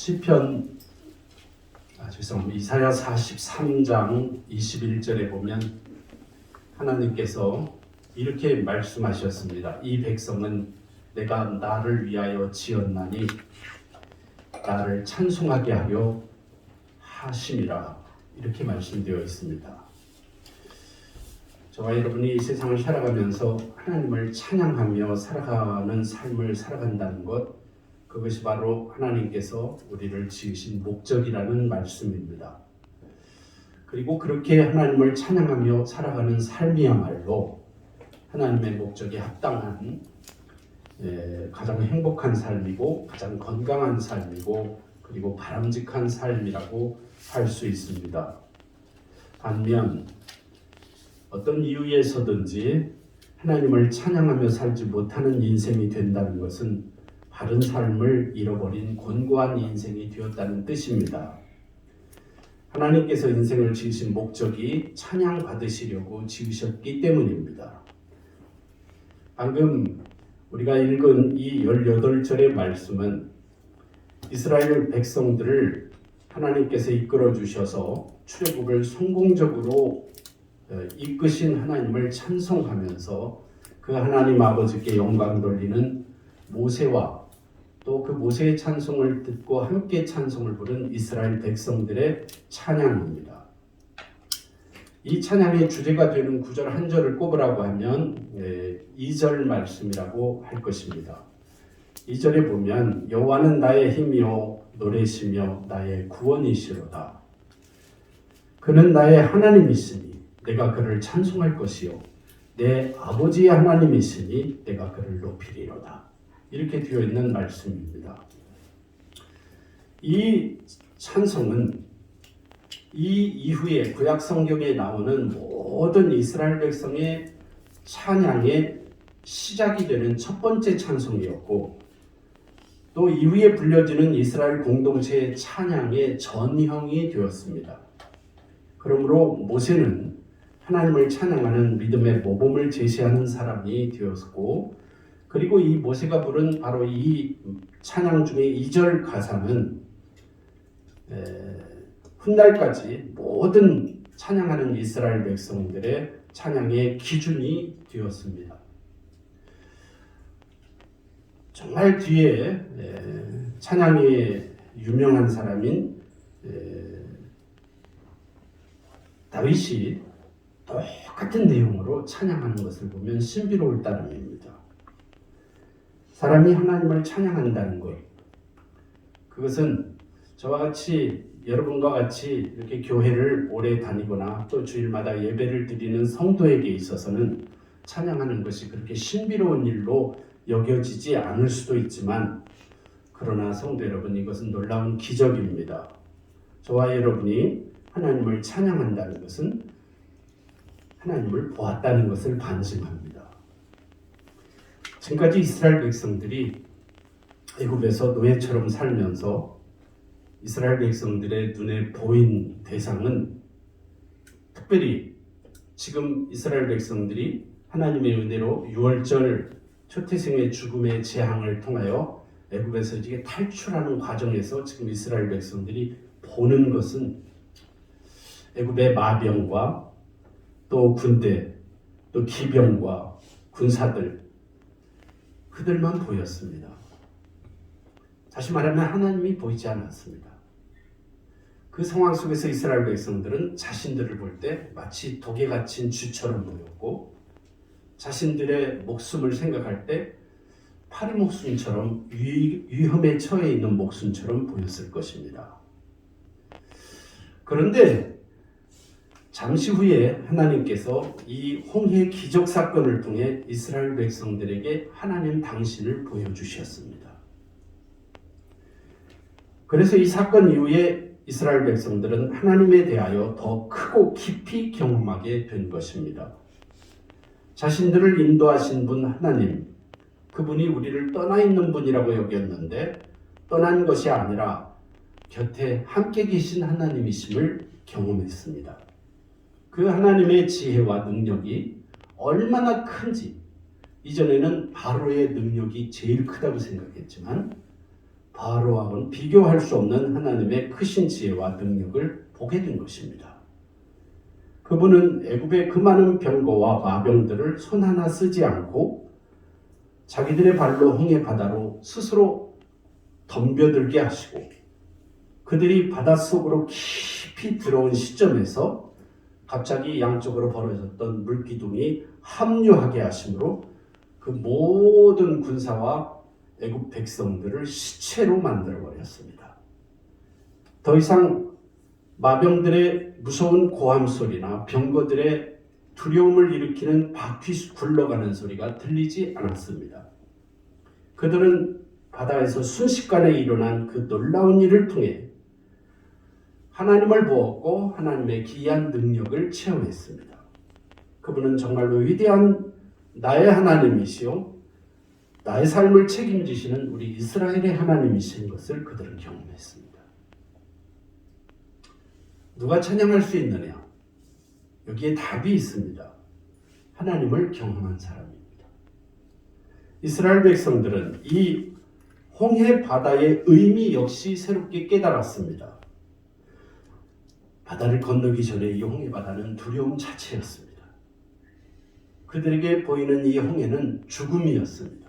시편 이사야 43장 21절에 보면 하나님께서 이렇게 말씀하셨습니다. 이 백성은 내가 나를 위하여 지었나니 나를 찬송하게 하려 하심이라, 이렇게 말씀되어 있습니다. 저와 여러분이 이 세상을 살아가면서 하나님을 찬양하며 살아가는 삶을 살아간다는 것, 그것이 바로 하나님께서 우리를 지으신 목적이라는 말씀입니다. 그리고 그렇게 하나님을 찬양하며 살아가는 삶이야말로 하나님의 목적에 합당한 가장 행복한 삶이고 가장 건강한 삶이고 그리고 바람직한 삶이라고 할 수 있습니다. 반면 어떤 이유에서든지 하나님을 찬양하며 살지 못하는 인생이 된다는 것은 바른 삶을 잃어버린 곤고한 인생이 되었다는 뜻입니다. 하나님께서 인생을 지으신 목적이 찬양받으시려고 지으셨기 때문입니다. 방금 우리가 읽은 이 18절의 말씀은 이스라엘 백성들을 하나님께서 이끌어 주셔서 출애굽을 성공적으로 이끄신 하나님을 찬송하면서 그 하나님 아버지께 영광 돌리는 모세와 또 그 모세의 찬송을 듣고 함께 찬송을 부른 이스라엘 백성들의 찬양입니다. 이 찬양의 주제가 되는 구절 한 절을 꼽으라고 하면 2절 말씀이라고 할 것입니다. 2절에 보면 여호와는 나의 힘이요 노래시며 나의 구원이시로다. 그는 나의 하나님이시니 내가 그를 찬송할 것이요 내 아버지의 하나님이시니 내가 그를 높이리로다. 이렇게 되어 있는 말씀입니다. 이 찬송은 이 이후에 구약 성경에 나오는 모든 이스라엘 백성의 찬양의 시작이 되는 첫 번째 찬송이었고, 또 이후에 불려지는 이스라엘 공동체의 찬양의 전형이 되었습니다. 그러므로 모세는 하나님을 찬양하는 믿음의 모범을 제시하는 사람이 되었고, 그리고 이 모세가 부른 바로 이 찬양 중에 2절 가사는 훗날까지 모든 찬양하는 이스라엘 백성들의 찬양의 기준이 되었습니다. 정말 뒤에 찬양이 유명한 사람인 다윗이 똑같은 내용으로 찬양하는 것을 보면 신비로울 따름입니다. 사람이 하나님을 찬양한다는 것, 그것은 저와 같이 여러분과 같이 이렇게 교회를 오래 다니거나 또 주일마다 예배를 드리는 성도에게 있어서는 찬양하는 것이 그렇게 신비로운 일로 여겨지지 않을 수도 있지만, 그러나 성도 여러분, 이것은 놀라운 기적입니다. 저와 여러분이 하나님을 찬양한다는 것은 하나님을 보았다는 것을 반증합니다. 지금까지 이스라엘 백성들이 애굽에서 노예처럼 살면서 이스라엘 백성들의 눈에 보인 대상은, 특별히 지금 이스라엘 백성들이 하나님의 은혜로 6월절 초태생의 죽음의 재앙을 통하여 애굽에서 이제 탈출하는 과정에서 지금 이스라엘 백성들이 보는 것은 애굽의 마병과 또 군대, 또 기병과 군사들, 그들만 보였습니다. 다시 말하면 하나님이 보이지 않았습니다. 그 상황 속에서 이스라엘 백성들은 자신들을 볼 때 마치 독에 갇힌 쥐처럼 보였고, 자신들의 목숨을 생각할 때 파리 목숨처럼 위험에 처해 있는 목숨처럼 보였을 것입니다. 그런데 잠시 후에 하나님께서 이 홍해 기적 사건을 통해 이스라엘 백성들에게 하나님 당신을 보여주셨습니다. 그래서 이 사건 이후에 이스라엘 백성들은 하나님에 대하여 더 크고 깊이 경험하게 된 것입니다. 자신들을 인도하신 분 하나님, 그분이 우리를 떠나 있는 분이라고 여겼는데 떠난 것이 아니라 곁에 함께 계신 하나님이심을 경험했습니다. 그 하나님의 지혜와 능력이 얼마나 큰지, 이전에는 바로의 능력이 제일 크다고 생각했지만 바로하고는 비교할 수 없는 하나님의 크신 지혜와 능력을 보게 된 것입니다. 그분은 애굽의 그 많은 병거와 마병들을 손 하나 쓰지 않고 자기들의 발로 홍해 바다로 스스로 덤벼들게 하시고 그들이 바닷속으로 깊이 들어온 시점에서 갑자기 양쪽으로 벌어졌던 물기둥이 합류하게 하심으로 그 모든 군사와 애굽 백성들을 시체로 만들어 버렸습니다. 더 이상 마병들의 무서운 고함 소리나 병거들의 두려움을 일으키는 바퀴 굴러가는 소리가 들리지 않았습니다. 그들은 바다에서 순식간에 일어난 그 놀라운 일을 통해 하나님을 보았고 하나님의 기이한 능력을 체험했습니다. 그분은 정말로 위대한 나의 하나님이시요 나의 삶을 책임지시는 우리 이스라엘의 하나님이신 것을 그들은 경험했습니다. 누가 찬양할 수 있느냐? 여기에 답이 있습니다. 하나님을 경험한 사람입니다. 이스라엘 백성들은 이 홍해 바다의 의미 역시 새롭게 깨달았습니다. 바다를 건너기 전에 이 홍해 바다는 두려움 자체였습니다. 그들에게 보이는 이 홍해는 죽음이었습니다.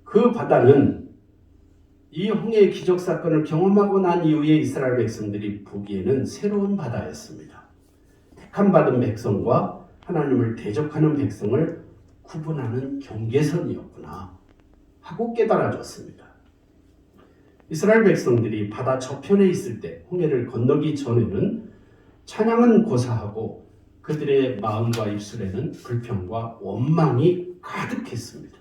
그 바다는 이 홍해의 기적 사건을 경험하고 난 이후에 이스라엘 백성들이 보기에는 새로운 바다였습니다. 택함 받은 백성과 하나님을 대적하는 백성을 구분하는 경계선이었구나 하고 깨달아졌습니다. 이스라엘 백성들이 바다 저편에 있을 때 홍해를 건너기 전에는 찬양은 고사하고 그들의 마음과 입술에는 불평과 원망이 가득했습니다.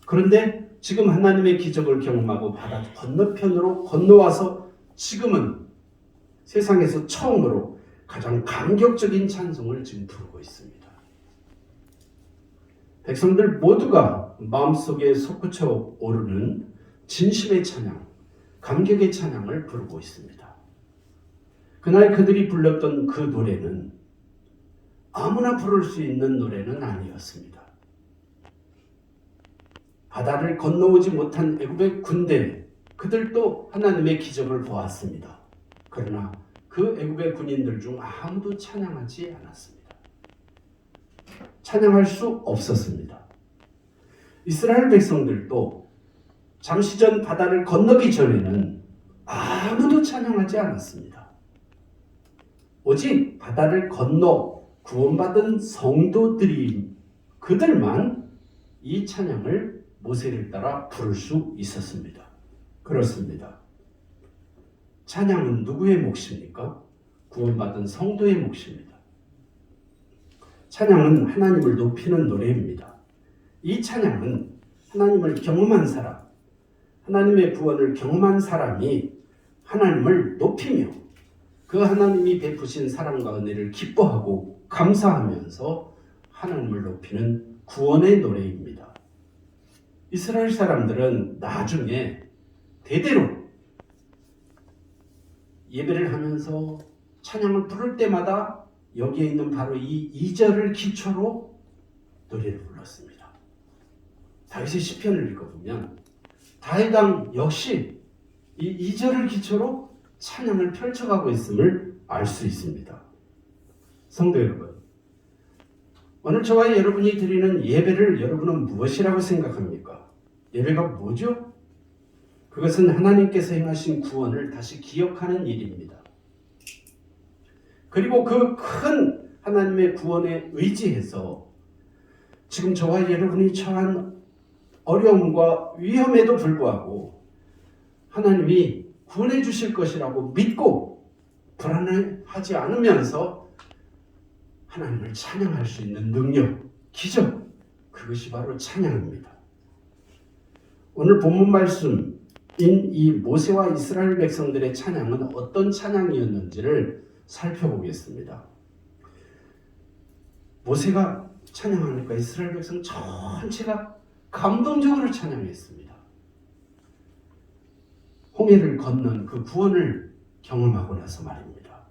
그런데 지금 하나님의 기적을 경험하고 바다 건너편으로 건너와서 지금은 세상에서 처음으로 가장 감격적인 찬송을 지금 부르고 있습니다. 백성들 모두가 마음속에 솟구쳐 오르는 진심의 찬양, 감격의 찬양을 부르고 있습니다. 그날 그들이 불렀던 그 노래는 아무나 부를 수 있는 노래는 아니었습니다. 바다를 건너오지 못한 애굽의 군대, 그들도 하나님의 기적을 보았습니다. 그러나 그 애굽의 군인들 중 아무도 찬양하지 않았습니다. 찬양할 수 없었습니다. 이스라엘 백성들도 잠시 전 바다를 건너기 전에는 아무도 찬양하지 않았습니다. 오직 바다를 건너 구원받은 성도들이 그들만 이 찬양을 모세를 따라 부를 수 있었습니다. 그렇습니다. 찬양은 누구의 몫입니까? 구원받은 성도의 몫입니다. 찬양은 하나님을 높이는 노래입니다. 이 찬양은 하나님을 경험한 사람, 하나님의 구원을 경험한 사람이 하나님을 높이며 그 하나님이 베푸신 사랑과 은혜를 기뻐하고 감사하면서 하나님을 높이는 구원의 노래입니다. 이스라엘 사람들은 나중에 대대로 예배를 하면서 찬양을 부를 때마다 여기에 있는 바로 이 2절을 기초로 노래를 불렀습니다. 다윗의 시편을 읽어보면 다윗왕 역시 이 2절을 기초로 찬양을 펼쳐가고 있음을 알 수 있습니다. 성도 여러분, 오늘 저와 여러분이 드리는 예배를 여러분은 무엇이라고 생각합니까? 예배가 뭐죠? 그것은 하나님께서 행하신 구원을 다시 기억하는 일입니다. 그리고 그 큰 하나님의 구원에 의지해서 지금 저와 여러분이 처한 어려움과 위험에도 불구하고 하나님이 구원해 주실 것이라고 믿고 불안해하지 않으면서 하나님을 찬양할 수 있는 능력, 기적, 그것이 바로 찬양입니다. 오늘 본문 말씀인 이 모세와 이스라엘 백성들의 찬양은 어떤 찬양이었는지를 살펴보겠습니다. 모세가 찬양하니까 이스라엘 백성 전체가 감동적으로 찬양했습니다. 홍해를 건넌 그 구원을 경험하고 나서 말입니다.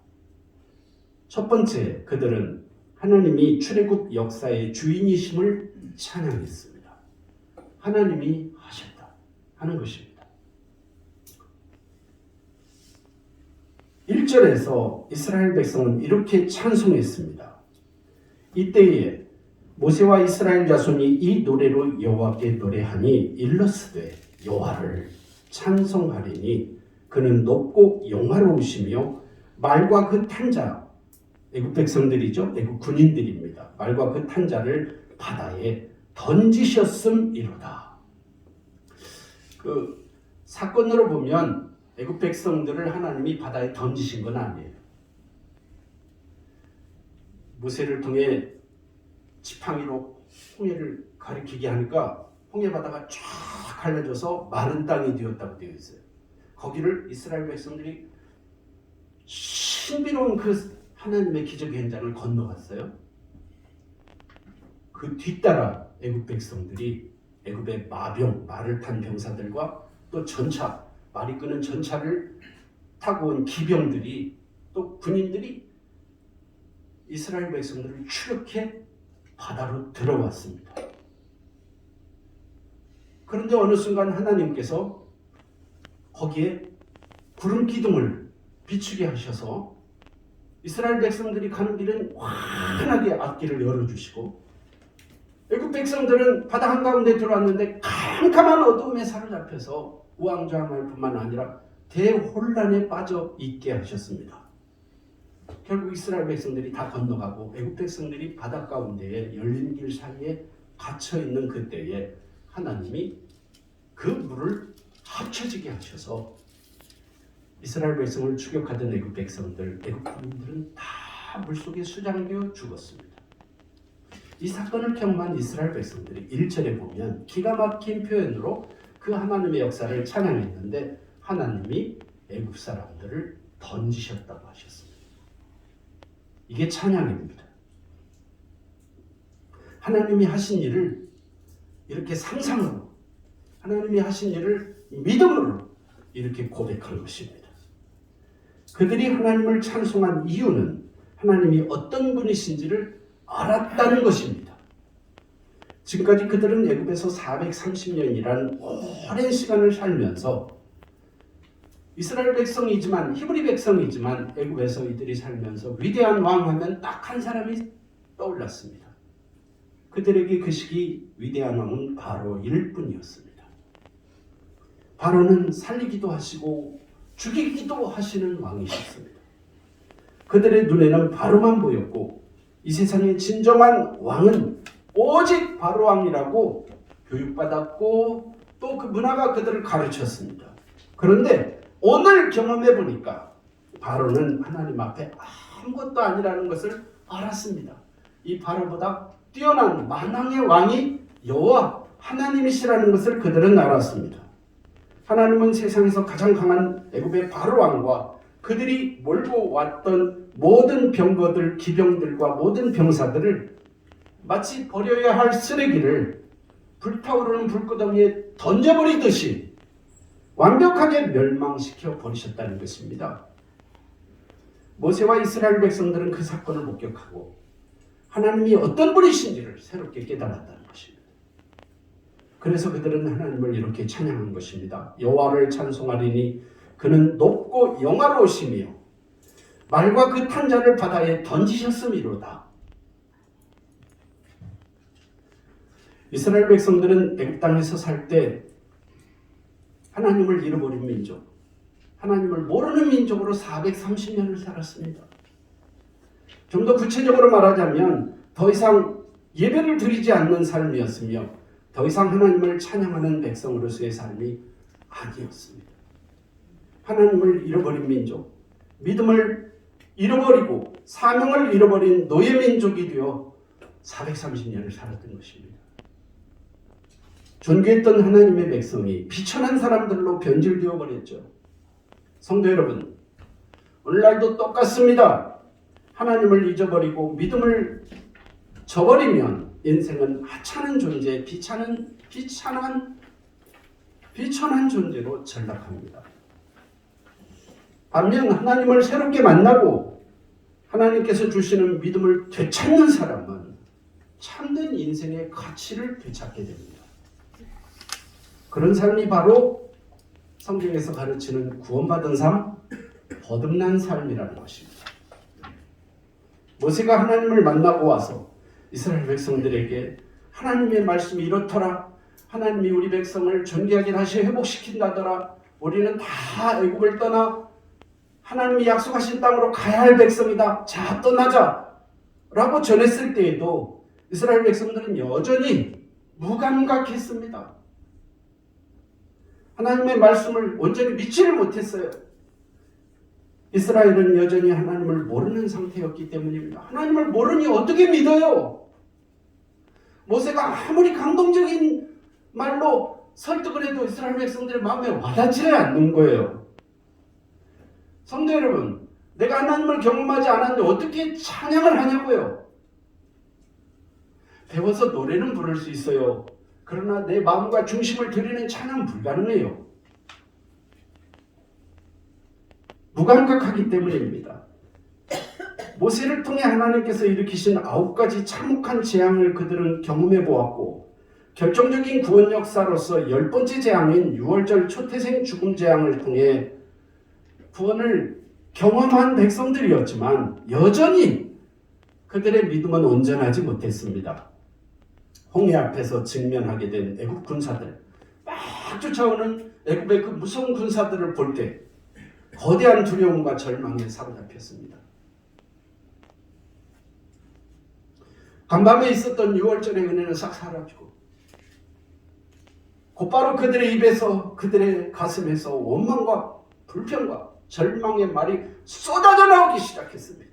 첫 번째, 그들은 하나님이 출애굽 역사의 주인이심을 찬양했습니다. 하나님이 하셨다. 하는 것입니다. 1절에서 이스라엘 백성은 이렇게 찬송했습니다. 이때에 모세와 이스라엘 자손이 이 노래로 여호와께 노래하니 일러스되 여호와를 찬송하리니 그는 높고 영화로우시며 말과 그 탄자, 애굽 백성들이죠. 애굽 군인들입니다. 말과 그 탄자를 바다에 던지셨음이로다. 그 사건으로 보면 애굽 백성들을 하나님이 바다에 던지신 건 아니에요. 모세를 통해 지팡이로 홍해를 가리키게 하니까 홍해 바다가 쫙 갈라져서 마른 땅이 되었다고 되어 있어요. 거기를 이스라엘 백성들이 신비로운 그 하나님의 기적의 현장을 건너갔어요. 그 뒤따라 애굽 백성들이 애굽의 마병, 말을 탄 병사들과 또 전차, 말이 끄는 전차를 타고 온 기병들이 또 군인들이 이스라엘 백성들을 추격해 바다로 들어왔습니다. 그런데 어느 순간 하나님께서 거기에 구름 기둥을 비추게 하셔서 이스라엘 백성들이 가는 길은 환하게 앞길을 열어주시고 애굽 백성들은 바다 한가운데 들어왔는데 캄캄한 어둠에 사로잡혀서 우왕좌왕할 뿐만 아니라 대혼란에 빠져 있게 하셨습니다. 결국 이스라엘 백성들이 다 건너가고 애굽 백성들이 바다 가운데에 열린 길 사이에 갇혀 있는 그때에 하나님이 그 물을 합쳐지게 하셔서 이스라엘 백성을 추격하던 애굽 백성들, 애굽 군인들은 다 물속에 수장되어 죽었습니다. 이 사건을 경험한 이스라엘 백성들이 1절에 보면 기가 막힌 표현으로 그 하나님의 역사를 찬양했는데 하나님이 애굽 사람들을 던지셨다고 하셨습니다. 이게 찬양입니다. 하나님이 하신 일을 이렇게 상상으로, 하나님이 하신 일을 믿음으로 이렇게 고백한 것입니다. 그들이 하나님을 찬송한 이유는 하나님이 어떤 분이신지를 알았다는 것입니다. 지금까지 그들은 애굽에서 430년이라는 오랜 시간을 살면서 이스라엘 백성이지만 히브리 백성이지만 애굽에서 이들이 살면서 위대한 왕 하면 딱 한 사람이 떠올랐습니다. 그들에게 그 시기 위대한 왕은 바로일 뿐이었습니다. 바로는 살리기도 하시고 죽이기도 하시는 왕이셨습니다. 그들의 눈에는 바로만 보였고 이 세상의 진정한 왕은 오직 바로 왕이라고 교육받았고 또 그 문화가 그들을 가르쳤습니다. 그런데 오늘 경험해 보니까 바로는 하나님 앞에 아무것도 아니라는 것을 알았습니다. 이 바로보다 뛰어난 만왕의 왕이 여호와 하나님이시라는 것을 그들은 알았습니다. 하나님은 세상에서 가장 강한 애굽의 바로 왕과 그들이 몰고 왔던 모든 병거들, 기병들과 모든 병사들을 마치 버려야 할 쓰레기를 불타오르는 불구덩이에 던져버리듯이 완벽하게 멸망시켜 버리셨다는 것입니다. 모세와 이스라엘 백성들은 그 사건을 목격하고 하나님이 어떤 분이신지를 새롭게 깨달았다는 것입니다. 그래서 그들은 하나님을 이렇게 찬양한 것입니다. 여호와를 찬송하리니 그는 높고 영화로우시며 말과 그 탄자를 바다에 던지셨음이로다. 이스라엘 백성들은 애굽 땅에서 살 때 하나님을 잃어버린 민족, 하나님을 모르는 민족으로 430년을 살았습니다. 좀 더 구체적으로 말하자면 더 이상 예배를 드리지 않는 삶이었으며 더 이상 하나님을 찬양하는 백성으로서의 삶이 아니었습니다. 하나님을 잃어버린 민족, 믿음을 잃어버리고 사명을 잃어버린 노예민족이 되어 430년을 살았던 것입니다. 존귀했던 하나님의 백성이 비천한 사람들로 변질되어 버렸죠. 성도 여러분, 오늘날도 똑같습니다. 하나님을 잊어버리고 믿음을 저버리면 인생은 하찮은 존재, 비천한 존재로 전락합니다. 반면 하나님을 새롭게 만나고 하나님께서 주시는 믿음을 되찾는 사람은 참된 인생의 가치를 되찾게 됩니다. 그런 삶이 바로 성경에서 가르치는 구원받은 삶, 거듭난 삶이라는 것입니다. 모세가 하나님을 만나고 와서 이스라엘 백성들에게 하나님의 말씀이 이렇더라. 하나님이 우리 백성을 존귀하게 다시 회복시킨다더라. 우리는 다 애굽을 떠나 하나님이 약속하신 땅으로 가야 할 백성이다. 자, 떠나자. 라고 전했을 때에도 이스라엘 백성들은 여전히 무감각했습니다. 하나님의 말씀을 온전히 믿지를 못했어요. 이스라엘은 여전히 하나님을 모르는 상태였기 때문입니다. 하나님을 모르니 어떻게 믿어요? 모세가 아무리 감동적인 말로 설득을 해도 이스라엘 백성들의 마음에 와닿지를 않는 거예요. 성도 여러분, 내가 하나님을 경험하지 않았는데 어떻게 찬양을 하냐고요? 배워서 노래는 부를 수 있어요. 그러나 내 마음과 중심을 드리는 찬양은 불가능해요. 무감각하기 때문입니다. 모세를 통해 하나님께서 일으키신 9가지 참혹한 재앙을 그들은 경험해 보았고 결정적인 구원 역사로서 10번째 재앙인 6월절 초태생 죽음 재앙을 통해 구원을 경험한 백성들이었지만 여전히 그들의 믿음은 온전하지 못했습니다. 홍해 앞에서 직면하게 된 애굽 군사들, 막 쫓아오는 애굽의 그 무서운 군사들을 볼 때 거대한 두려움과 절망에 사로잡혔습니다. 간밤에 있었던 6월절의 은혜는 싹 사라지고 곧바로 그들의 입에서, 그들의 가슴에서 원망과 불평과 절망의 말이 쏟아져 나오기 시작했습니다.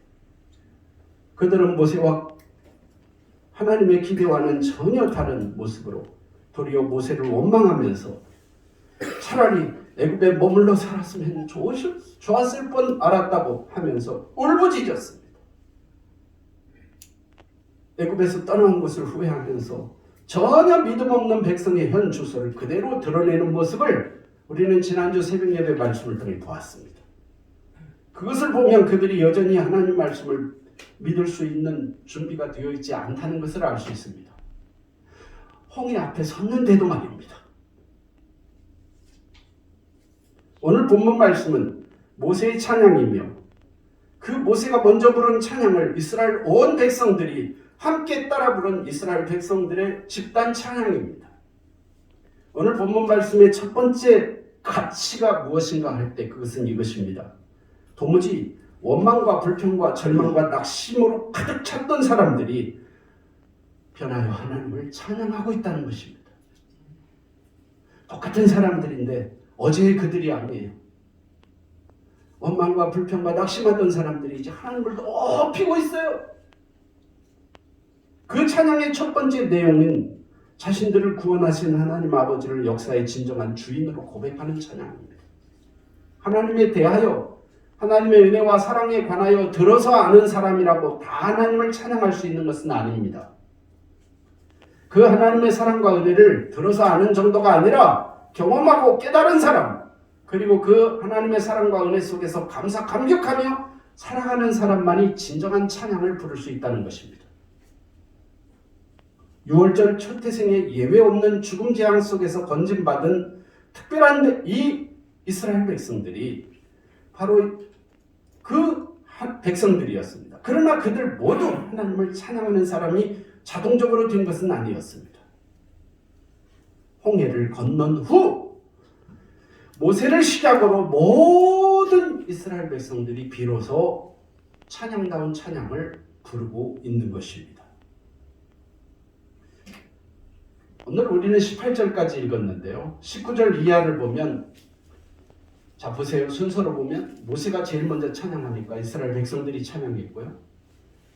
그들은 모세와 하나님의 기대와는 전혀 다른 모습으로 도리어 모세를 원망하면서 차라리 애굽에 머물러 살았으면 좋았을 뻔 알았다고 하면서 울부짖었습니다. 애굽에서 떠나온 것을 후회하면서 전혀 믿음 없는 백성의 현 주소를 그대로 드러내는 모습을 우리는 지난주 새벽 예배 말씀을 통해 보았습니다. 그것을 보면 그들이 여전히 하나님 말씀을 믿을 수 있는 준비가 되어 있지 않다는 것을 알 수 있습니다. 홍해 앞에 섰는데도 말입니다. 오늘 본문 말씀은 모세의 찬양이며 그 모세가 먼저 부른 찬양을 이스라엘 온 백성들이 함께 따라 부른 이스라엘 백성들의 집단 찬양입니다. 오늘 본문 말씀의 첫 번째 가치가 무엇인가 할 때 그것은 이것입니다. 도무지 원망과 불평과 절망과 낙심으로 가득 찼던 사람들이 변하여 하나님을 찬양하고 있다는 것입니다. 똑같은 사람들인데 어제의 그들이 아니에요. 원망과 불평과 낙심하던 사람들이 이제 하나님을 높이고 있어요. 그 찬양의 첫 번째 내용은 자신들을 구원하신 하나님 아버지를 역사의 진정한 주인으로 고백하는 찬양입니다. 하나님에 대하여 하나님의 은혜와 사랑에 관하여 들어서 아는 사람이라고 다 하나님을 찬양할 수 있는 것은 아닙니다. 그 하나님의 사랑과 은혜를 들어서 아는 정도가 아니라 경험하고 깨달은 사람, 그리고 그 하나님의 사랑과 은혜 속에서 감격하며 살아가는 사람만이 진정한 찬양을 부를 수 있다는 것입니다. 6월절 초태생의 예외 없는 죽음 재앙 속에서 건진받은 특별한 이 이스라엘 백성들이 바로 그 백성들이었습니다. 그러나 그들 모두 하나님을 찬양하는 사람이 자동적으로 된 것은 아니었습니다. 홍해를 건넌 후 모세를 시작으로 모든 이스라엘 백성들이 비로소 찬양다운 찬양을 부르고 있는 것입니다. 오늘 우리는 18절까지 읽었는데요. 19절 이하를 보면, 자 보세요. 순서로 보면 모세가 제일 먼저 찬양하니까 이스라엘 백성들이 찬양했고요.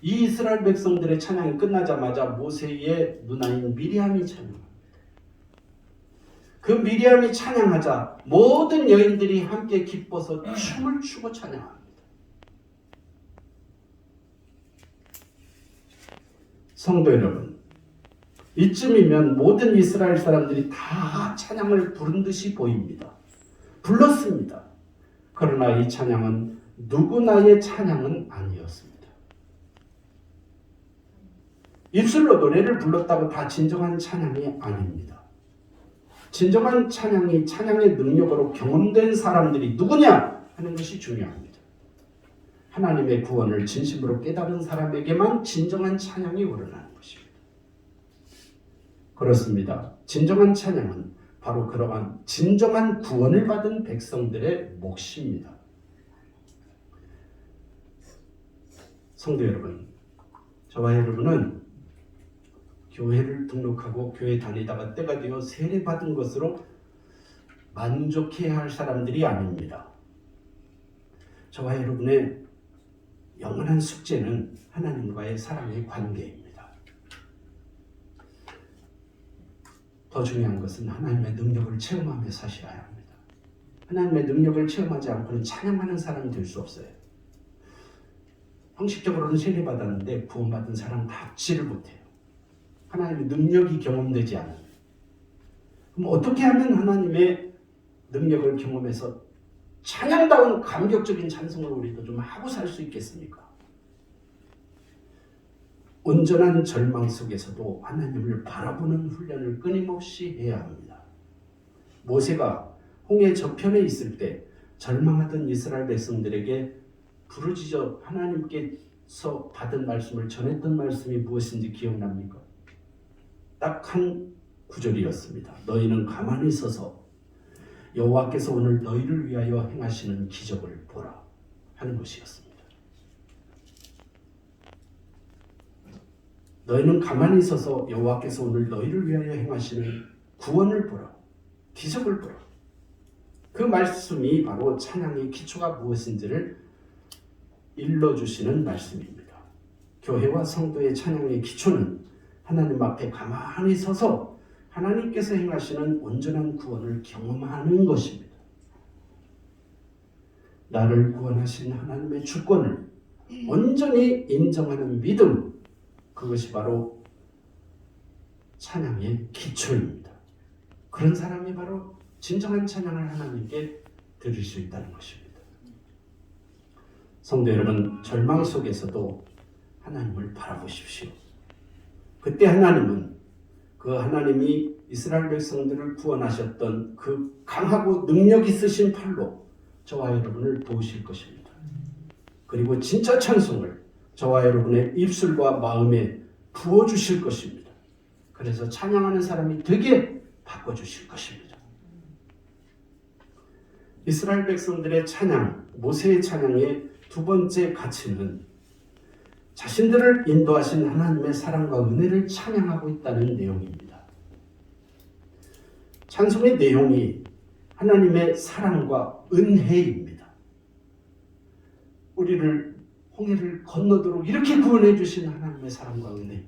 이 이스라엘 백성들의 찬양이 끝나자마자 모세의 누나인 미리암이 찬양합니다. 그 미리암이 찬양하자 모든 여인들이 함께 기뻐서 춤을 추고 찬양합니다. 성도 여러분, 이쯤이면 모든 이스라엘 사람들이 다 찬양을 부른 듯이 보입니다. 불렀습니다. 그러나 이 찬양은 누구나의 찬양은 아니었습니다. 입술로 노래를 불렀다고 다 진정한 찬양이 아닙니다. 진정한 찬양이 찬양의 능력으로 경험된 사람들이 누구냐 하는 것이 중요합니다. 하나님의 구원을 진심으로 깨달은 사람에게만 진정한 찬양이 우러나는 것입니다. 그렇습니다. 진정한 찬양은 바로 그러한 진정한 구원을 받은 백성들의 몫입니다. 성도 여러분, 저와 여러분은 교회를 등록하고 교회 다니다가 때가 되어 세례받은 것으로 만족해야 할 사람들이 아닙니다. 저와 여러분의 영원한 숙제는 하나님과의 사랑의 관계입니다. 더 중요한 것은 하나님의 능력을 체험하며 사셔야 합니다. 하나님의 능력을 체험하지 않고는 찬양하는 사람이 될 수 없어요. 형식적으로는 세례받았는데 구원받은 사람답지를 못해요. 하나님의 능력이 경험되지 않아요. 그럼 어떻게 하면 하나님의 능력을 경험해서 찬양다운 감격적인 찬송을 우리도 좀 하고 살 수 있겠습니까? 온전한 절망 속에서도 하나님을 바라보는 훈련을 끊임없이 해야 합니다. 모세가 홍해 저편에 있을 때 절망하던 이스라엘 백성들에게 부르짖어 하나님께서 받은 말씀을 전했던 말씀이 무엇인지 기억납니까? 딱 한 구절이었습니다. 너희는 가만히 서서 여호와께서 오늘 너희를 위하여 행하시는 기적을 보라 하는 것이었습니다. 너희는 가만히 서서 여호와께서 오늘 너희를 위하여 행하시는 구원을 보라, 기적을 보라. 그 말씀이 바로 찬양의 기초가 무엇인지를 일러주시는 말씀입니다. 교회와 성도의 찬양의 기초는 하나님 앞에 가만히 서서 하나님께서 행하시는 온전한 구원을 경험하는 것입니다. 나를 구원하신 하나님의 주권을 온전히 인정하는 믿음, 그것이 바로 찬양의 기초입니다. 그런 사람이 바로 진정한 찬양을 하나님께 드릴 수 있다는 것입니다. 성도 여러분, 절망 속에서도 하나님을 바라보십시오. 그때 하나님은 그 하나님이 이스라엘 백성들을 구원하셨던 그 강하고 능력 있으신 팔로 저와 여러분을 도우실 것입니다. 그리고 진짜 찬송을 저와 여러분의 입술과 마음에 부어주실 것입니다. 그래서 찬양하는 사람이 되게 바꿔주실 것입니다. 이스라엘 백성들의 찬양, 모세의 찬양의 두 번째 가치는 자신들을 인도하신 하나님의 사랑과 은혜를 찬양하고 있다는 내용입니다. 찬송의 내용이 하나님의 사랑과 은혜입니다. 우리를 홍해를 건너도록 이렇게 구원해 주신 하나님의 사랑과 은혜.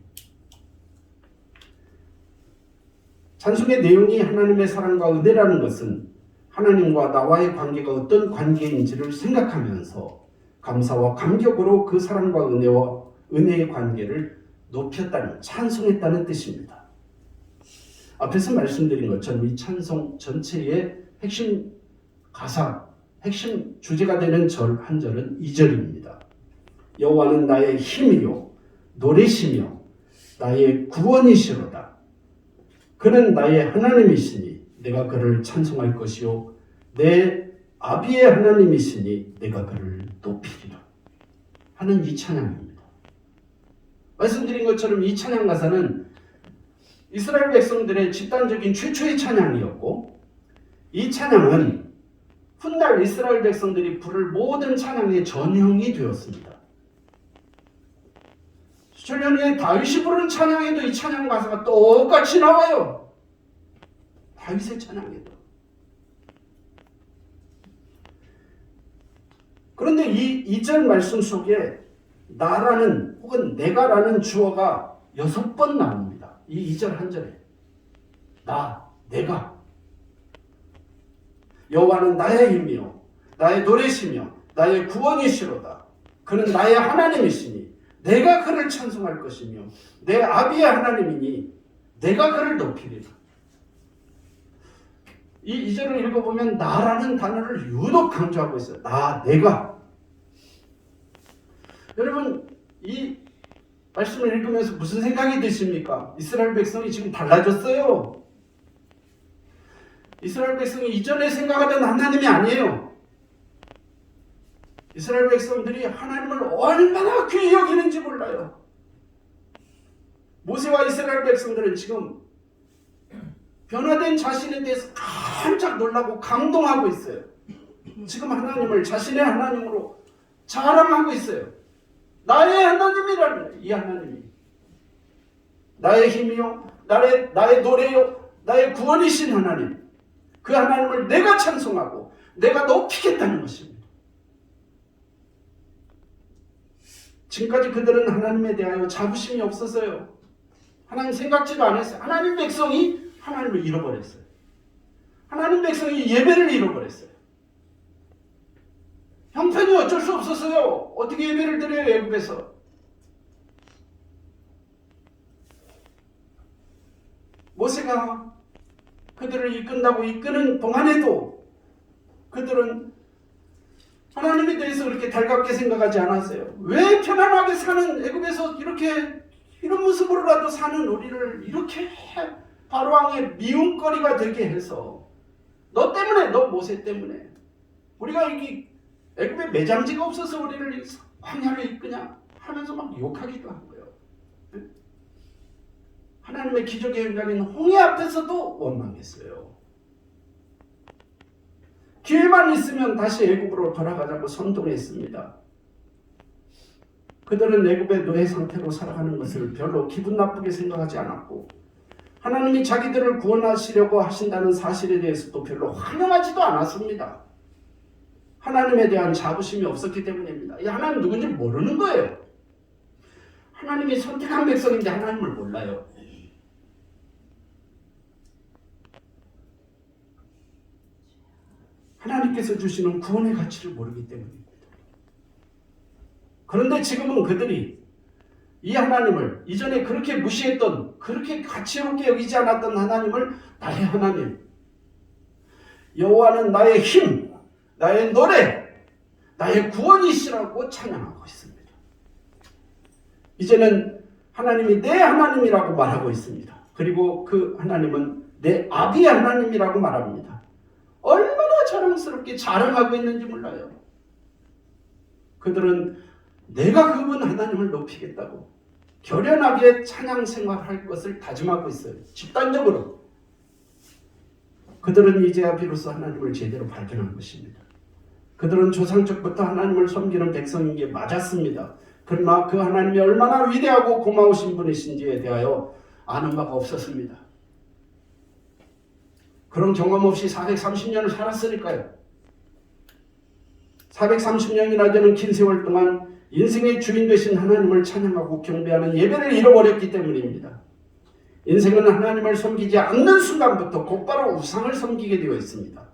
찬송의 내용이 하나님의 사랑과 은혜라는 것은 하나님과 나와의 관계가 어떤 관계인지를 생각하면서 감사와 감격으로 그 사랑과 은혜의 관계를 높였다는, 찬송했다는 뜻입니다. 앞에서 말씀드린 것처럼 이 찬송 전체의 핵심 가사, 핵심 주제가 되는 한 절은 2절입니다. 여호와는 나의 힘이요 노래시며 나의 구원이시로다. 그는 나의 하나님이시니 내가 그를 찬송할 것이요 내 아비의 하나님이시니 내가 그를 높이리라 하는 이 찬양입니다. 말씀드린 것처럼 이 찬양 가사는 이스라엘 백성들의 집단적인 최초의 찬양이었고, 이 찬양은 훗날 이스라엘 백성들이 부를 모든 찬양의 전형이 되었습니다. 수천 년 후에 다윗이 부르는 찬양에도 이 찬양 가사가 똑같이 나와요. 다윗의 찬양에도. 그런데 이 2절 말씀 속에 나라는 혹은 내가라는 주어가 6번 나옵니다. 이 2절 한 절에 나, 내가. 여호와는 나의 힘이요 나의 노래시며 나의 구원이시로다. 그는 나의 하나님이시니 내가 그를 찬송할 것이며 내 아비의 하나님이니 내가 그를 높이리라. 이 2절을 읽어보면 나라는 단어를 유독 강조하고 있어요. 나, 내가. 여러분, 이 말씀을 읽으면서 무슨 생각이 드십니까? 이스라엘 백성이 지금 달라졌어요. 이스라엘 백성이 이전에 생각하던 하나님이 아니에요. 이스라엘 백성들이 하나님을 얼마나 귀히 여기는지 몰라요. 모세와 이스라엘 백성들은 지금 변화된 자신에 대해서 깜짝 놀라고 감동하고 있어요. 지금 하나님을 자신의 하나님으로 자랑하고 있어요. 나의 하나님이라는 이 하나님이 나의 힘이요, 나의 노래요, 나의 구원이신 하나님, 그 하나님을 내가 찬송하고 내가 높이겠다는 것입니다. 지금까지 그들은 하나님에 대하여 자부심이 없었어요. 하나님 생각지도 않았어요. 하나님 백성이 하나님을 잃어버렸어요. 하나님 백성이 예배를 잃어버렸어요. 형편이 어쩔 수 없었어요. 어떻게 예배를 드려요, 애굽에서? 모세가 그들을 이끈다고 이끄는 동안에도 그들은 하나님에 대해서 그렇게 달갑게 생각하지 않았어요. 왜 편안하게 사는 애굽에서 이런 모습으로라도 사는 우리를 이렇게 바로왕의 미움거리가 되게 해서 너 때문에, 너 모세 때문에 우리가 이게 애굽에 매장지가 없어서 우리를 광야로 이끄냐 하면서 막 욕하기도 한 거예요. 하나님의 기적의 현장인 홍해 앞에서도 원망했어요. 기회만 있으면 다시 애굽으로 돌아가자고 선동했습니다. 그들은 애굽의 노예 상태로 살아가는 것을 별로 기분 나쁘게 생각하지 않았고 하나님이 자기들을 구원하시려고 하신다는 사실에 대해서도 별로 환영하지도 않았습니다. 하나님에 대한 자부심이 없었기 때문입니다. 이 하나님 누군지 모르는 거예요. 하나님이 선택한 백성인데 하나님을 몰라요. 하나님께서 주시는 구원의 가치를 모르기 때문입니다. 그런데 지금은 그들이 이 하나님을 이전에 그렇게 무시했던, 그렇게 가치롭게 여기지 않았던 하나님을 나의 하나님, 여호와는 나의 힘, 나의 노래, 나의 구원이시라고 찬양하고 있습니다. 이제는 하나님이 내 하나님이라고 말하고 있습니다. 그리고 그 하나님은 내 아비의 하나님이라고 말합니다. 얼마나 자랑스럽게 자랑하고 있는지 몰라요. 그들은 내가 그분 하나님을 높이겠다고 결연하게 찬양 생활할 것을 다짐하고 있어요. 집단적으로. 그들은 이제야 비로소 하나님을 제대로 발견한 것입니다. 그들은 조상적부터 하나님을 섬기는 백성인 게 맞았습니다. 그러나 그 하나님이 얼마나 위대하고 고마우신 분이신지에 대하여 아는 바가 없었습니다. 그런 경험 없이 430년을 살았으니까요. 430년이나 되는 긴 세월 동안 인생의 주인 되신 하나님을 찬양하고 경배하는 예배를 잃어버렸기 때문입니다. 인생은 하나님을 섬기지 않는 순간부터 곧바로 우상을 섬기게 되어 있습니다.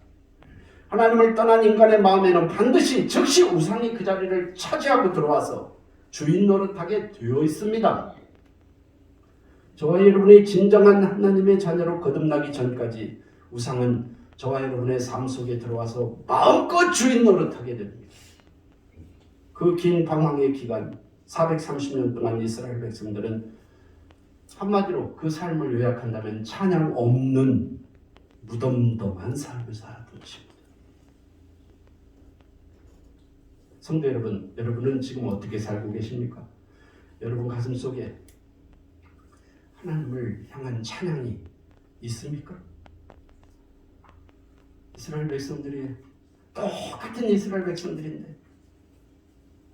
하나님을 떠난 인간의 마음에는 반드시 즉시 우상이 그 자리를 차지하고 들어와서 주인 노릇하게 되어 있습니다. 저와 여러분이 진정한 하나님의 자녀로 거듭나기 전까지 우상은 저와 여러분의 삶 속에 들어와서 마음껏 주인 노릇하게 됩니다. 그 긴 방황의 기간 430년 동안 이스라엘 백성들은 한마디로 그 삶을 요약한다면 찬양 없는 무덤덤한 삶을 살았던 것입니다. 성도 여러분, 여러분은 지금 어떻게 살고 계십니까? 여러분 가슴 속에 하나님을 향한 찬양이 있습니까? 이스라엘 백성들이 똑같은 이스라엘 백성들인데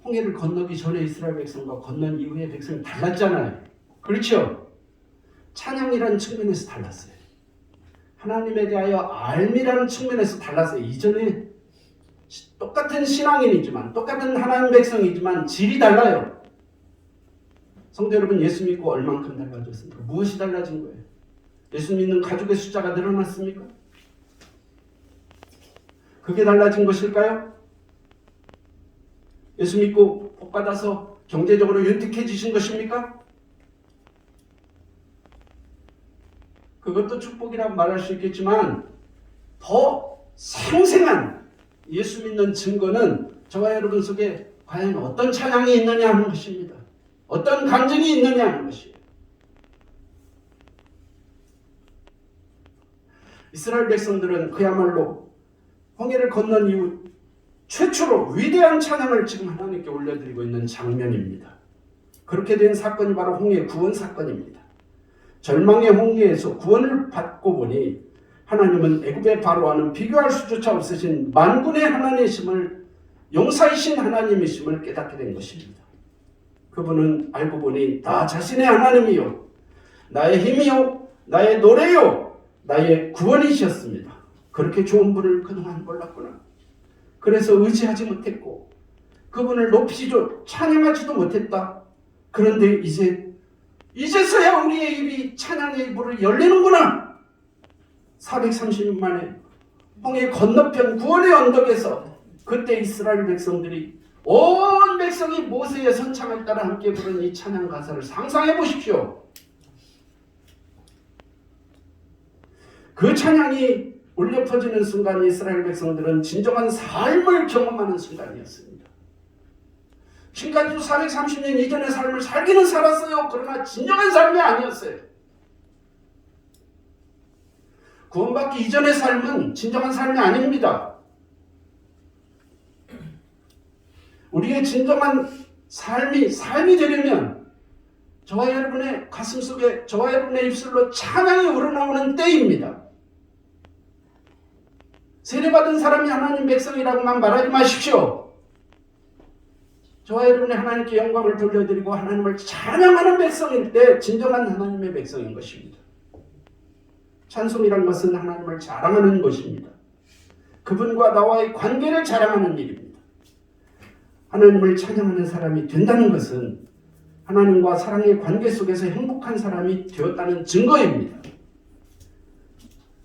홍해를 건너기 전에 이스라엘 백성과 건넌 이후의 백성이 달랐잖아요. 그렇죠? 찬양이라는 측면에서 달랐어요. 하나님에 대하여 알미라는 측면에서 달랐어요. 이전에 똑같은 신앙인이지만 똑같은 하나님 백성이지만 질이 달라요. 성도 여러분, 예수 믿고 얼만큼 달라졌습니까? 무엇이 달라진 거예요? 예수 믿는 가족의 숫자가 늘어났습니까? 그게 달라진 것일까요? 예수 믿고 복 받아서 경제적으로 윤택해지신 것입니까? 그것도 축복이라고 말할 수 있겠지만 더 생생한 예수 믿는 증거는 저와 여러분 속에 과연 어떤 찬양이 있느냐 하는 것입니다. 어떤 감정이 있느냐 하는 것이에요. 이스라엘 백성들은 그야말로 홍해를 건넌 이후 최초로 위대한 찬양을 지금 하나님께 올려드리고 있는 장면입니다. 그렇게 된 사건이 바로 홍해 구원 사건입니다. 절망의 홍해에서 구원을 받고 보니 하나님은 애굽의 바로와는 비교할 수조차 없으신 만군의 하나님이심을, 용사이신 하나님이심을 깨닫게 된 것입니다. 그분은 알고 보니 나 자신의 하나님이요, 나의 힘이요, 나의 노래요, 나의 구원이셨습니다. 그렇게 좋은 분을 그동안 몰랐구나. 그래서 의지하지 못했고 그분을 높이지도 찬양하지도 못했다. 그런데 이제서야 우리의 입이 찬양의 입으로 열리는구나. 430년 만에 홍해 건너편 구원의 언덕에서 그때 이스라엘 백성들이 온 백성이 모세의 선창을 따라 함께 부른 이 찬양 가사를 상상해 보십시오. 그 찬양이 울려 퍼지는 순간 이스라엘 백성들은 진정한 삶을 경험하는 순간이었습니다. 지금까지도 430년 이전의 삶을 살기는 살았어요. 그러나 진정한 삶이 아니었어요. 구원받기 이전의 삶은 진정한 삶이 아닙니다. 우리의 진정한 삶이 되려면 저와 여러분의 가슴 속에, 저와 여러분의 입술로 찬양이 우러나오는 때입니다. 세례받은 사람이 하나님 백성이라고만 말하지 마십시오. 저와 여러분이 하나님께 영광을 돌려드리고 하나님을 찬양하는 백성일 때 진정한 하나님의 백성인 것입니다. 찬송이란 것은 하나님을 자랑하는 것입니다. 그분과 나와의 관계를 자랑하는 일입니다. 하나님을 찬양하는 사람이 된다는 것은 하나님과 사랑의 관계 속에서 행복한 사람이 되었다는 증거입니다.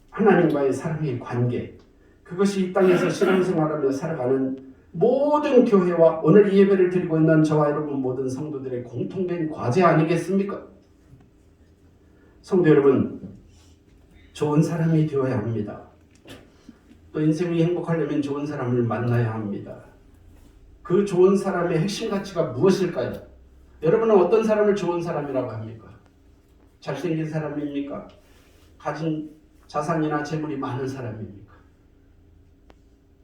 하나님과의 사랑의 관계, 그것이 이 땅에서 신앙생활하며 살아가는 모든 교회와 오늘 이 예배를 드리고 있는 저와 여러분 모든 성도들의 공통된 과제 아니겠습니까? 성도 여러분, 좋은 사람이 되어야 합니다. 또 인생이 행복하려면 좋은 사람을 만나야 합니다. 그 좋은 사람의 핵심 가치가 무엇일까요? 여러분은 어떤 사람을 좋은 사람이라고 합니까? 잘생긴 사람입니까? 가진 자산이나 재물이 많은 사람입니까?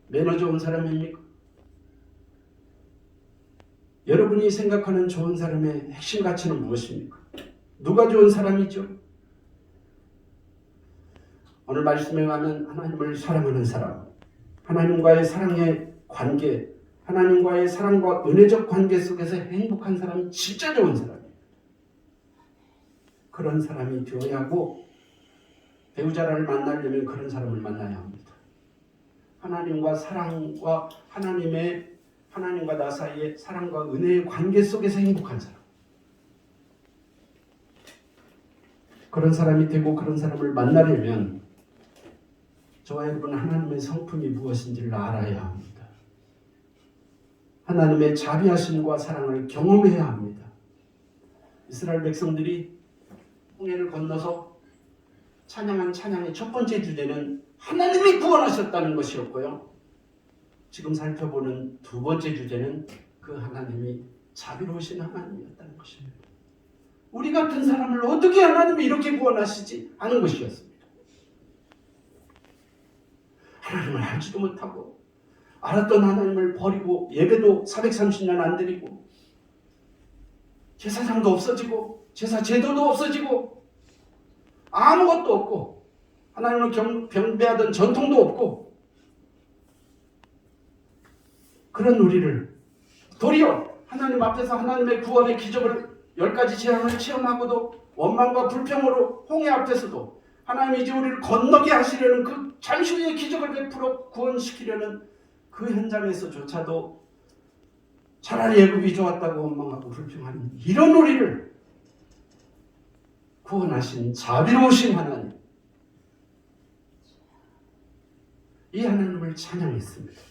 매너 좋은 사람입니까? 여러분이 생각하는 좋은 사람의 핵심 가치는 무엇입니까? 누가 좋은 사람이죠? 오늘 말씀에 가면 하나님을 사랑하는 사람, 하나님과의 사랑의 관계, 하나님과의 사랑과 은혜적 관계 속에서 행복한 사람이 진짜 좋은 사람이에요. 그런 사람이 되어야 하고 배우자를 만나려면 그런 사람을 만나야 합니다. 하나님과 사랑과 하나님과 나 사이의 사랑과 은혜의 관계 속에서 행복한 사람. 그런 사람이 되고 그런 사람을 만나려면 저와 여러분 하나님의 성품이 무엇인지를 알아야 합니다. 하나님의 자비하심과 사랑을 경험해야 합니다. 이스라엘 백성들이 홍해를 건너서 찬양한 찬양의 첫 번째 주제는 하나님이 구원하셨다는 것이었고요. 지금 살펴보는 두 번째 주제는 그 하나님이 자비로우신 하나님이었다는 것입니다. 우리 같은 사람을 어떻게 하나님이 이렇게 구원하시지? 하는 것이었습니다. 하나님을 알지도 못하고 알았던 하나님을 버리고 예배도 430년 안 드리고 제사장도 없어지고 제사 제도도 없어지고 아무것도 없고 하나님을 경배하던 전통도 없고 그런 우리를 도리어 하나님 앞에서 하나님의 구원의 기적을 10가지 재앙을 체험하고도 원망과 불평으로 홍해 앞에서도 하나님이 이제 우리를 건너게 하시려는 그 잠시 후의 기적을 베풀어 구원시키려는 그 현장에서조차도 차라리 애굽이 좋았다고 원망하고 불평하는 이런 우리를 구원하신 자비로우신 하나님, 이 하나님을 찬양했습니다.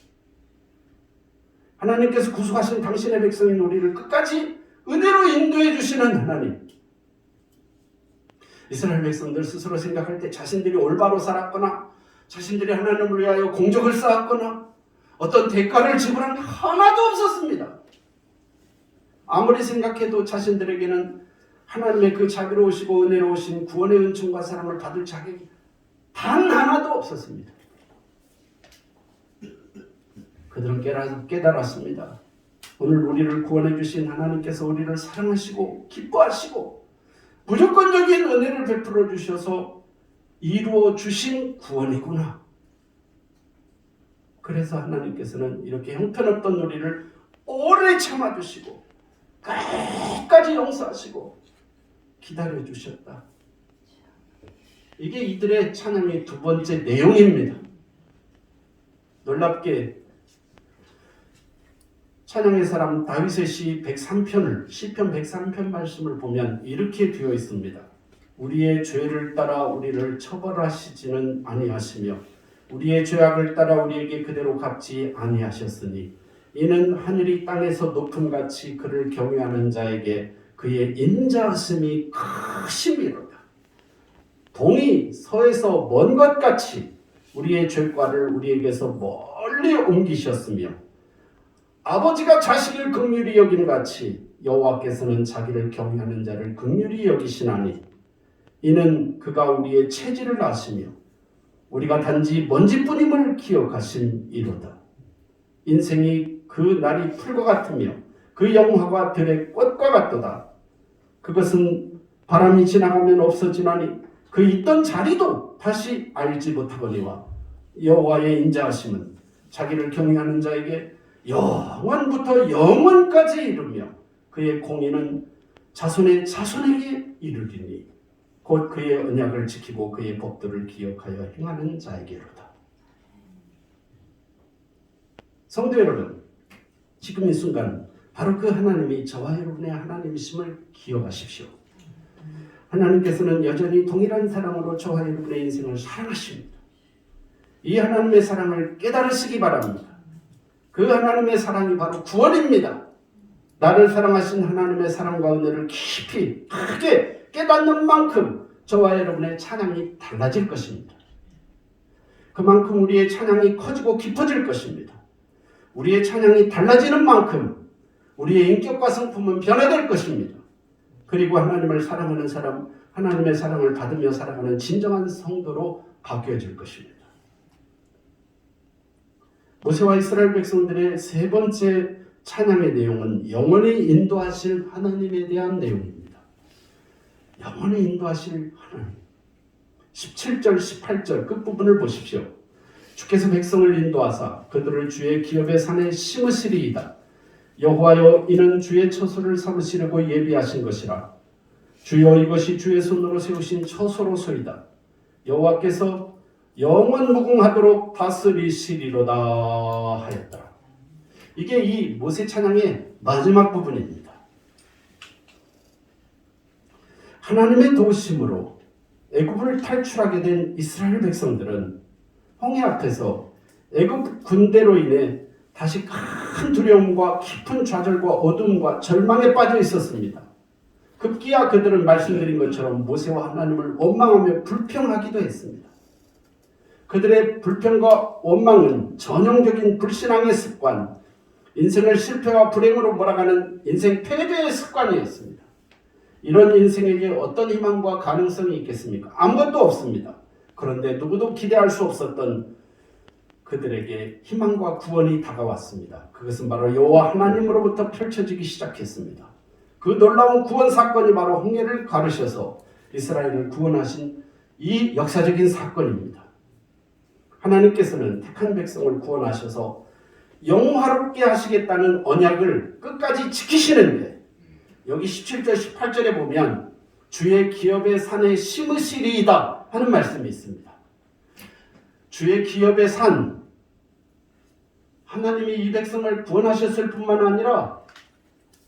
하나님께서 구속하신 당신의 백성인 우리를 끝까지 은혜로 인도해 주시는 하나님. 이스라엘 백성들 스스로 생각할 때 자신들이 올바로 살았거나 자신들이 하나님을 위하여 공적을 쌓았거나 어떤 대가를 지불한 게 하나도 없었습니다. 아무리 생각해도 자신들에게는 하나님의 그 자비로우시고 은혜로우신 구원의 은총과 사랑을 받을 자격이 단 하나도 없었습니다. 그들은 깨달았습니다. 오늘 우리를 구원해 주신 하나님께서 우리를 사랑하시고 기뻐하시고 무조건적인 은혜를 베풀어 주셔서 이루어 주신 구원이구나. 그래서 하나님께서는 이렇게 형편없던 우리를 오래 참아주시고 끝까지 용서하시고 기다려 주셨다. 이게 이들의 찬양의 두 번째 내용입니다. 놀랍게 찬양의 사람 다윗의 시 103편을 시편 103편 말씀을 보면 이렇게 되어 있습니다. 우리의 죄를 따라 우리를 처벌하시지는 아니하시며 우리의 죄악을 따라 우리에게 그대로 갚지 아니하셨으니 이는 하늘이 땅에서 높음같이 그를 경외하는 자에게 그의 인자하심이 크심이로다. 동이 서에서 먼 것 같이 우리의 죄과를 우리에게서 멀리 옮기셨으며 아버지가 자식을 긍휼히 여김같이 여호와께서는 자기를 경외하는 자를 긍휼히 여기시나니 이는 그가 우리의 체질을 아시며 우리가 단지 먼지뿐임을 기억하심이로다. 인생이 그 날이 풀과 같으며 그 영화가 들의 꽃과 같도다. 그것은 바람이 지나가면 없어지나니 그 있던 자리도 다시 알지 못하거니와 여호와의 인자하심은 자기를 경외하는 자에게 영원부터 영원까지 이르며 그의 공의는 자손의 자손에게 이르리니 곧 그의 언약을 지키고 그의 법도를 기억하여 행하는 자에게로다. 성도 여러분, 지금 이 순간 바로 그 하나님이 저와 여러분의 하나님이심을 기억하십시오. 하나님께서는 여전히 동일한 사랑으로 저와 여러분의 인생을 사랑하십니다. 이 하나님의 사랑을 깨달으시기 바랍니다. 그 하나님의 사랑이 바로 구원입니다. 나를 사랑하신 하나님의 사랑과 은혜를 깊이 크게 깨닫는 만큼 저와 여러분의 찬양이 달라질 것입니다. 그만큼 우리의 찬양이 커지고 깊어질 것입니다. 우리의 찬양이 달라지는 만큼 우리의 인격과 성품은 변화될 것입니다. 그리고 하나님을 사랑하는 사람, 하나님의 사랑을 받으며 살아가는 진정한 성도로 바뀌어질 것입니다. 모세와 이스라엘 백성들의 세 번째 찬양의 내용은 영원히 인도하실 하나님에 대한 내용입니다. 영원히 인도하실 하나님. 17절, 18절 끝부분을 보십시오. 주께서 백성을 인도하사 그들을 주의 기업의 산에 심으시리이다. 여호와여 이는 주의 처소를 삼으시려고 예비하신 것이라. 주여 이것이 주의 손으로 세우신 처소로소이다. 여호와께서 영원 무궁하도록 다스리시리로다 하였다. 이게 이 모세 찬양의 마지막 부분입니다. 하나님의 도우심으로 애굽을 탈출하게 된 이스라엘 백성들은 홍해 앞에서 애굽 군대로 인해 다시 큰 두려움과 깊은 좌절과 어둠과 절망에 빠져 있었습니다. 급기야 그들은 말씀드린 것처럼 모세와 하나님을 원망하며 불평하기도 했습니다. 그들의 불평과 원망은 전형적인 불신앙의 습관, 인생을 실패와 불행으로 몰아가는 인생 패배의 습관이었습니다. 이런 인생에게 어떤 희망과 가능성이 있겠습니까? 아무것도 없습니다. 그런데 누구도 기대할 수 없었던 그들에게 희망과 구원이 다가왔습니다. 그것은 바로 여호와 하나님으로부터 펼쳐지기 시작했습니다. 그 놀라운 구원 사건이 바로 홍해를 가르셔서 이스라엘을 구원하신 이 역사적인 사건입니다. 하나님께서는 택한 백성을 구원하셔서 영화롭게 하시겠다는 언약을 끝까지 지키시는데 여기 17절 18절에 보면 주의 기업의 산에 심으시리이다 하는 말씀이 있습니다. 주의 기업의 산, 하나님이 이 백성을 구원하셨을 뿐만 아니라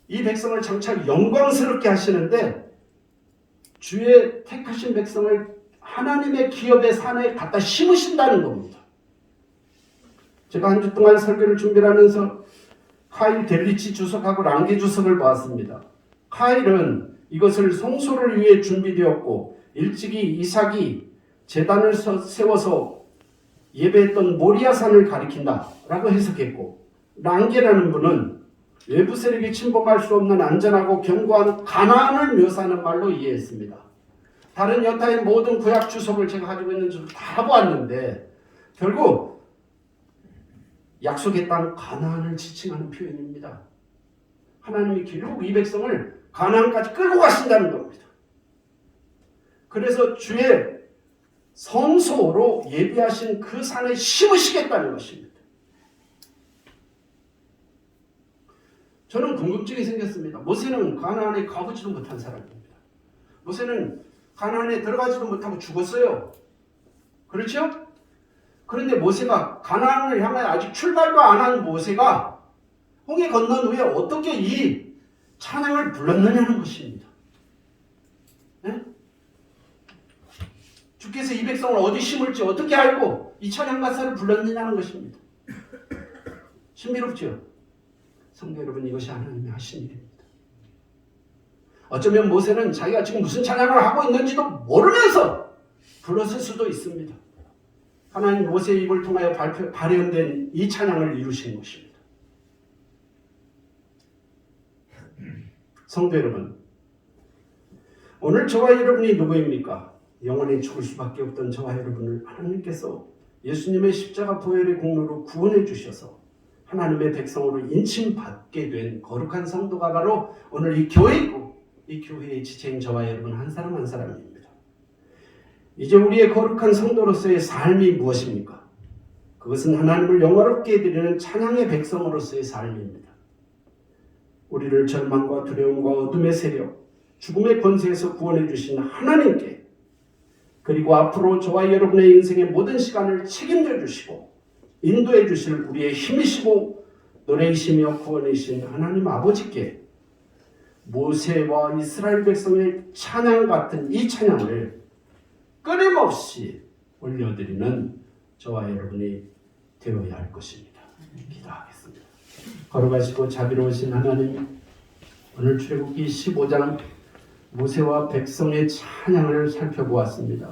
이 백성을 장차 영광스럽게 하시는데 주의 택하신 백성을 하나님의 기업의 산에 갖다 심으신다는 겁니다. 제가 한 주 동안 설교를 준비하면서 카일 델리치 주석하고 랑게 주석을 보았습니다. 카일은 이것을 성소를 위해 준비되었고 일찍이 이삭이 제단을 세워서 예배했던 모리아산을 가리킨다라고 해석했고, 랑게라는 분은 외부 세력이 침범할 수 없는 안전하고 견고한 가나안을 묘사하는 말로 이해했습니다. 다른 여타의 모든 구약 주석을 제가 가지고 있는 주석 다 보았는데 결국 약속의 땅 가나안을 지칭하는 표현입니다. 하나님이 결국 이 백성을 가나안까지 끌고 가신다는 겁니다. 그래서 주의 성소로 예비하신 그 산에 심으시겠다는 것입니다. 저는 궁금증이 생겼습니다. 모세는 가나안에 가보지도 못한 사람입니다. 모세는 가나안에 들어가지도 못하고 죽었어요. 그렇죠? 그런데 모세가 가나안을 향하여 아직 출발도 안 한 모세가 홍해 건넌 후에 어떻게 이 찬양을 불렀느냐는 것입니다. 네? 주께서 이 백성을 어디 심을지 어떻게 알고 이 찬양 가사를 불렀느냐는 것입니다. 신비롭죠? 성도 여러분, 이것이 하나님이 하신 일입니다. 어쩌면 모세는 자기가 지금 무슨 찬양을 하고 있는지도 모르면서 불렀을 수도 있습니다. 하나님 모세의 입을 통하여 발현된 이 찬양을 이루신 것입니다. 성도 여러분, 오늘 저와 여러분이 누구입니까? 영원히 죽을 수밖에 없던 저와 여러분을 하나님께서 예수님의 십자가 보혈의 공로로 구원해 주셔서 하나님의 백성으로 인침받게 된 거룩한 성도가 바로 오늘 이 교회이고 이 교회의 지체인 저와 여러분 한 사람 한 사람입니다. 이제 우리의 거룩한 성도로서의 삶이 무엇입니까? 그것은 하나님을 영화롭게 드리는 찬양의 백성으로서의 삶입니다. 우리를 절망과 두려움과 어둠의 세력, 죽음의 권세에서 구원해 주신 하나님께, 그리고 앞으로 저와 여러분의 인생의 모든 시간을 책임져 주시고 인도해 주실 우리의 힘이시고 노래이시며 구원이신 하나님 아버지께 모세와 이스라엘 백성의 찬양 같은 이 찬양을 끊임없이 올려드리는 저와 여러분이 되어야 할 것입니다. 기도하겠습니다. 걸어가시고 자비로우신 하나님, 오늘 출애굽기 15장 모세와 백성의 찬양을 살펴보았습니다.